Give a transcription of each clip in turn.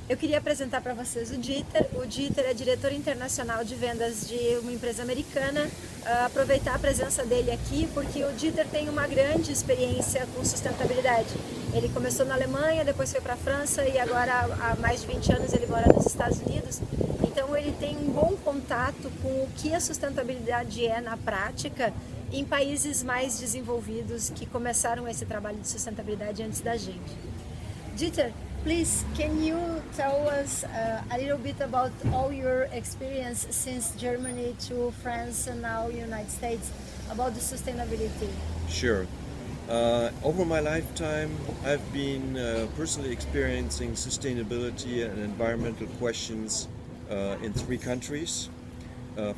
Eu queria apresentar para vocês o Dieter. O Dieter é diretor internacional de vendas de uma empresa americana. Aproveitar a presença dele aqui porque o Dieter tem uma grande experiência com sustentabilidade. Ele começou na Alemanha, depois foi para a França e agora há mais de 20 anos ele mora nos Estados Unidos. Então ele tem um bom contato com o que a sustentabilidade é na prática em países mais desenvolvidos que começaram esse trabalho de sustentabilidade antes da gente. Dieter, please, can you tell us a little bit about all your experience since Germany to France and now United States about the sustainability? Sure. Over my lifetime, I've been personally experiencing sustainability and environmental questions in 3 countries.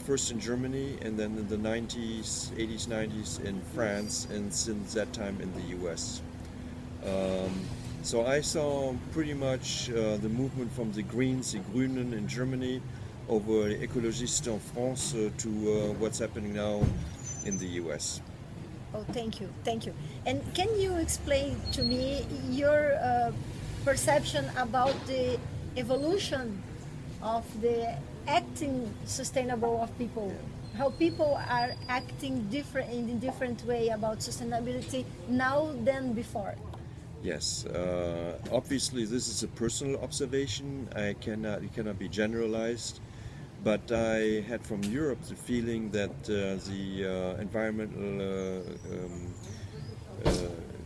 First in Germany, and then in the 90s, 80s, 90s in France, and since that time in the US. So I saw pretty much the movement from the Greens, the Grünen in Germany, over the Écologistes en France to what's happening now in the US. Oh, thank you, thank you. And can you explain to me your perception about the evolution of the acting sustainable of people? How people are acting different in a different way about sustainability now than before? Yes, obviously this is a personal observation. It cannot be generalized. But I had from Europe the feeling that the environmental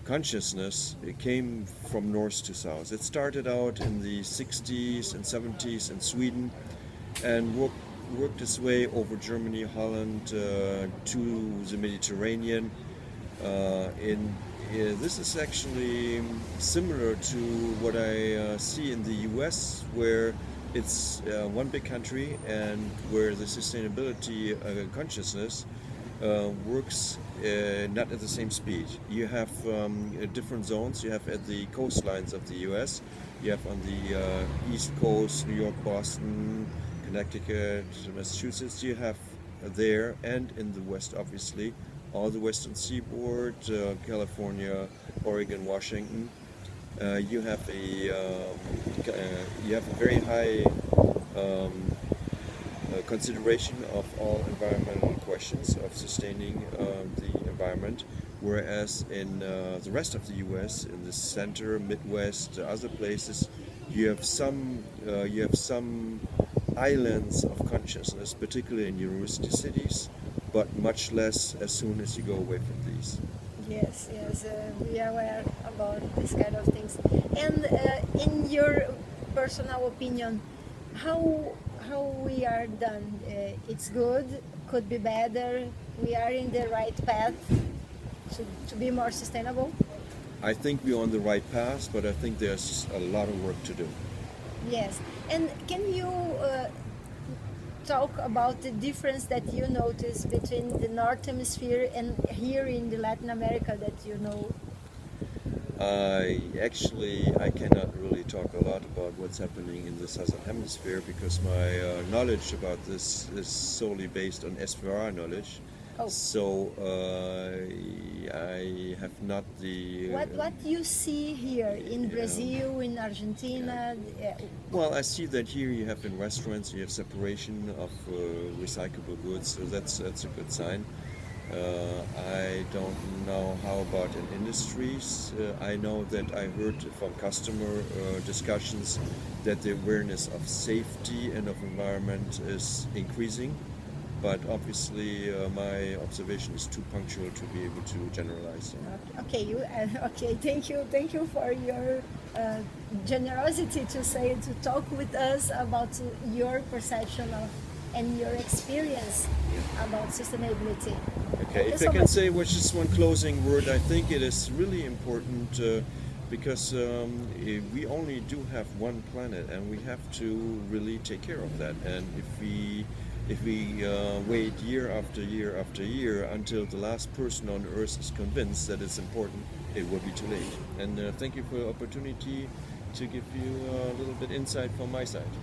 consciousness came from north to south. It started out in the 60s and 70s in Sweden and worked its way over Germany, Holland, to the Mediterranean. This is actually similar to what I see in the US, where it's one big country and where the sustainability consciousness works not at the same speed. You have different zones. You have at the coastlines of the US, you have on the East Coast, New York, Boston, Connecticut, Massachusetts, you have there, and in the West, obviously, all the Western Seaboard, California, Oregon, Washington. You have a very high consideration of all environmental questions of sustaining the environment, whereas in the rest of the U.S., in the center, Midwest, other places, you have some islands of consciousness, particularly in university cities, but much less as soon as you go away from these. Yes, we are aware about this kind of things. And in your personal opinion, how we are done? It's good, could be better. We are in the right path to be more sustainable. I think we're on the right path, but I think there's a lot of work to do. Yes, and can you talk about the difference that you notice between the North Hemisphere and here in the Latin America that you know? I cannot really talk a lot about what's happening in the Southern Hemisphere because my knowledge about this is solely based on SVR knowledge. Oh. So I have not the... What you see here in Brazil, in Argentina? Well, I see that here you have in restaurants, you have separation of recyclable goods, so that's a good sign. I don't know how about in industries. I know that I heard from customer discussions that the awareness of safety and of environment is increasing. But obviously, my observation is too punctual to be able to generalize. Okay, okay. Thank you for your generosity to talk with us about your perception of and your experience about sustainability. Okay, if I can say just one closing word, I think it is really important because we only do have one planet, and we have to really take care of that. And if we wait year after year after year until the last person on Earth is convinced that it's important, it will be too late. And thank you for the opportunity to give you a little bit insight from my side.